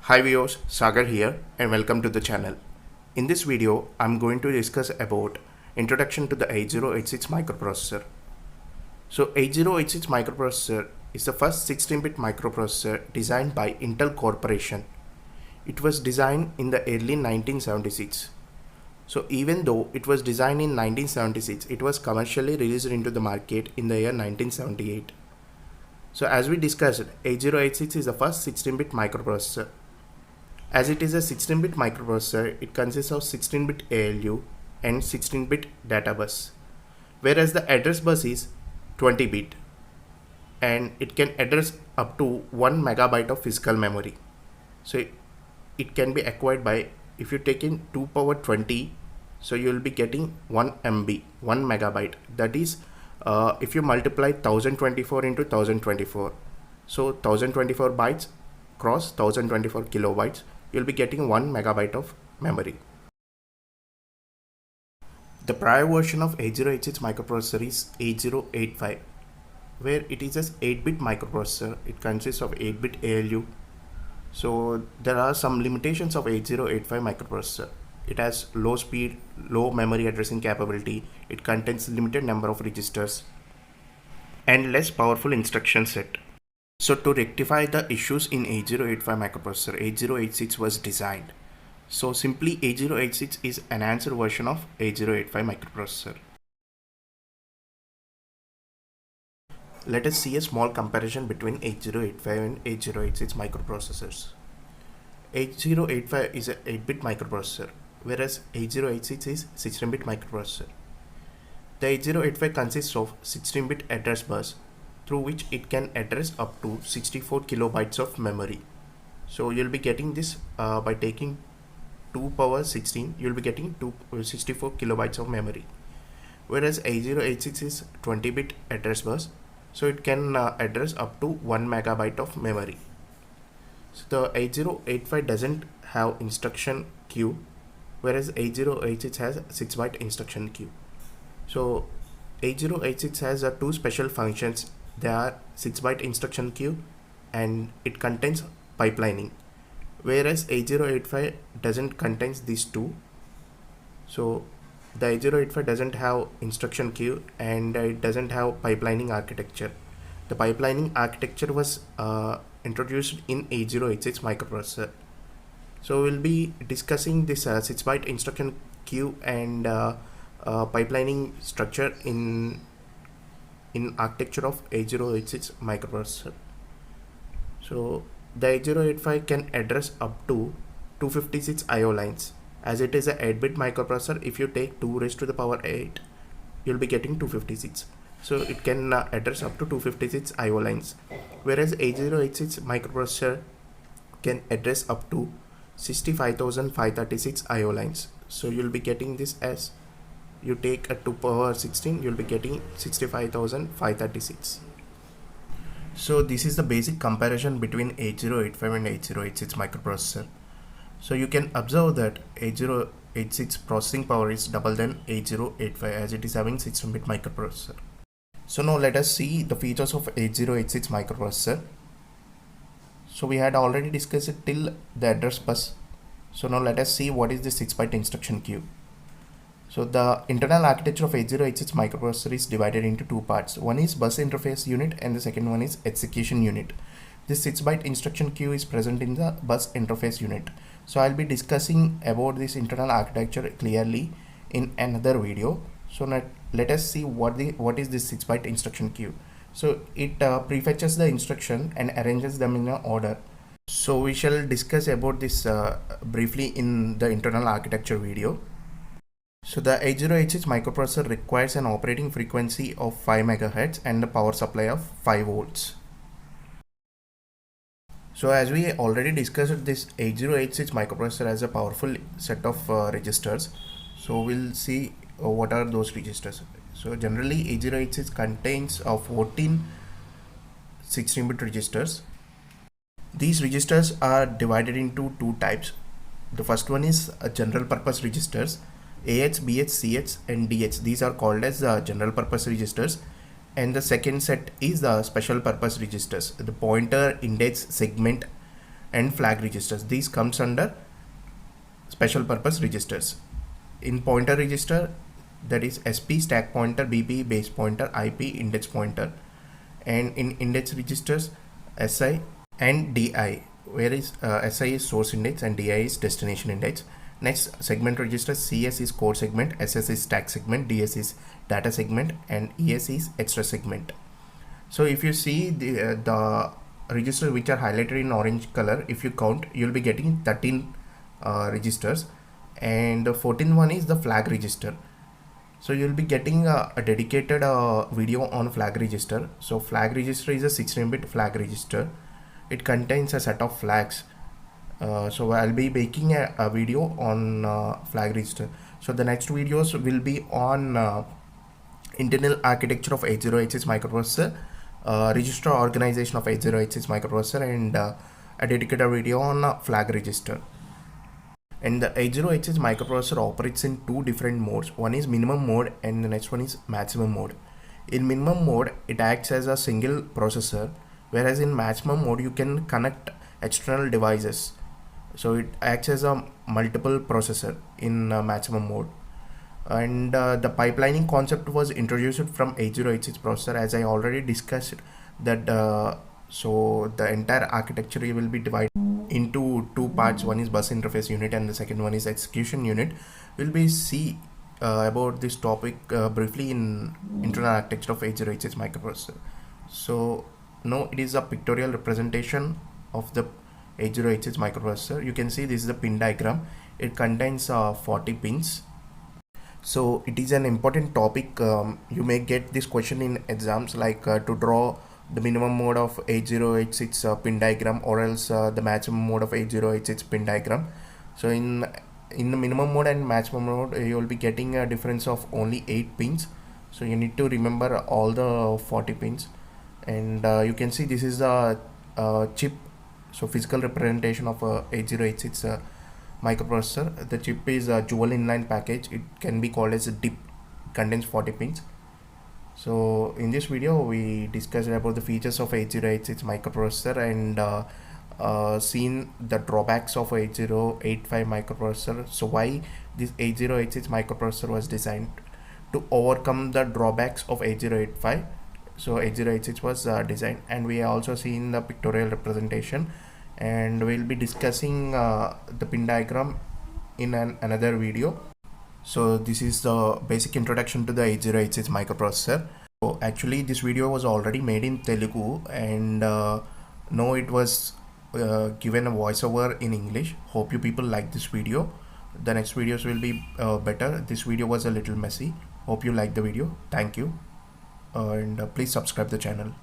Hi viewers, Sagar here and welcome to the channel. In this video, I'm going to discuss about introduction to the 8086 microprocessor. So 8086 microprocessor is the first 16-bit microprocessor designed by Intel Corporation. It was designed in the early 1976. So even though it was designed in 1976, it was commercially released into the market in the year 1978. So as we discussed, 8086 is the first 16-bit microprocessor. As it is a 16-bit microprocessor, it consists of 16-bit ALU and 16-bit data bus, whereas the address bus is 20-bit and it can address up to 1 megabyte of physical memory. So it can be acquired by, if you take in 2 power 20, so you will be getting 1 MB, 1 megabyte. That is, if you multiply 1024 into 1024, so 1024 bytes cross 1024 kilobytes, you'll be getting 1 megabyte of memory. The prior version of 8086 microprocessor is 8085, where it is an 8-bit microprocessor. It consists of 8-bit ALU. So there are some limitations of 8085 microprocessor. It has low speed, low memory addressing capability. It contains limited number of registers and less powerful instruction set. So to rectify the issues in 8085 microprocessor, 8086 was designed. So simply 8086 is an enhanced version of 8085 microprocessor. Let us see a small comparison between 8085 and 8086 microprocessors. 8085 is an 8-bit microprocessor, whereas 8086 is 16-bit microprocessor. The 8085 consists of 16-bit address bus, through which it can address up to 64 kilobytes of memory. So you'll be getting this by taking 2 power 16, you'll be getting 64 kilobytes of memory. Whereas 8086 is 20-bit address bus, so it can address up to 1 megabyte of memory. So the 8085 doesn't have instruction queue, whereas 8086 has 6-byte instruction queue. So 8086 has two special functions. They are 6-byte instruction queue and it contains pipelining, whereas 8085 doesn't contain these two. So the 8085 doesn't have instruction queue and it doesn't have pipelining architecture. The pipelining architecture was introduced in 8086 microprocessor. So we'll be discussing this 6-byte instruction queue and pipelining structure in architecture of 8086 microprocessor. So the 8085 can address up to 256 IO lines. As it is a 8-bit microprocessor, if you take 2 raised to the power 8, you'll be getting 256. So it can address up to 256 IO lines, whereas 8086 microprocessor can address up to 65,536 IO lines. So you'll be getting this as you take a 2 power 16, you'll be getting 65,536. So this is the basic comparison between 8085 and 8086 microprocessor. So you can observe that 8086 processing power is double than 8085 as it is having 16-bit microprocessor. So now let us see the features of 8086 microprocessor. So we had already discussed it till the address bus. So now let us see what is the 6-byte instruction queue. So the internal architecture of 8086 microprocessor is divided into two parts. One is bus interface unit and the second one is execution unit. This 6-byte instruction queue is present in the bus interface unit. So I'll be discussing about this internal architecture clearly in another video. So now let us see what is this 6-byte instruction queue. So it prefetches the instruction and arranges them in an order. So we shall discuss about this briefly in the internal architecture video. So the 8086 microprocessor requires an operating frequency of 5 MHz and a power supply of 5 volts. So as we already discussed, this 8086 microprocessor has a powerful set of registers. So we'll see what are those registers. So generally 8086 contains 14 16-bit registers. These registers are divided into two types. The first one is general purpose registers. AH, BH, CH and DH. These are called as general purpose registers. And the second set is the special purpose registers. The pointer, index, segment and flag registers. These comes under special purpose registers. In pointer register, that is SP stack pointer, BP base pointer, IP index pointer, and in index registers SI and DI, whereas SI is source index and DI is destination index. Next, segment register, CS is core segment, SS is stack segment, DS is data segment, and ES is extra segment. So if you see the registers which are highlighted in orange color, if you count, you'll be getting 13 registers, and the 14th one is the flag register. So you'll be getting a dedicated video on flag register. So flag register is a 16-bit flag register. It contains a set of flags. So I'll be making a video on flag register. So the next videos will be on internal architecture of 8086 microprocessor, register organization of 8086 microprocessor, and a dedicated video on flag register. And the 8086 microprocessor operates in two different modes. One is minimum mode and the next one is maximum mode. In minimum mode, it acts as a single processor, whereas in maximum mode you can connect external devices. So it acts as a multiple processor in maximum mode. And the pipelining concept was introduced from 8086 processor, as I already discussed that. So the entire architecture will be divided into two parts. One is bus interface unit and the second one is execution unit. We'll be see about this topic briefly in internal architecture of 8086 microprocessor. So now it is a pictorial representation of the 8086 microprocessor. You can see this is the pin diagram. It contains 40 pins. So it is an important topic. You may get this question in exams, like to draw the minimum mode of 8086 pin diagram, or else the maximum mode of 8086 pin diagram. So in the minimum mode and maximum mode, you will be getting a difference of only 8 pins. So you need to remember all the 40 pins. And you can see this is the chip. So physical representation of 8086 microprocessor. The chip is a dual inline package. It can be called as a DIP. Contains 40 pins. So in this video we discussed about the features of 8086 microprocessor and seen the drawbacks of 8085 microprocessor. So why this 8086 microprocessor was designed to overcome the drawbacks of 8085. So 8086 was designed, and we also seen the pictorial representation, and we'll be discussing the pin diagram in another video. So this is the basic introduction to the 8086 microprocessor. So actually this video was already made in Telugu, and now it was given a voiceover in English. Hope you people like this video. The next videos will be better. This video was a little messy. Hope you like the video. Thank you, and please subscribe the channel.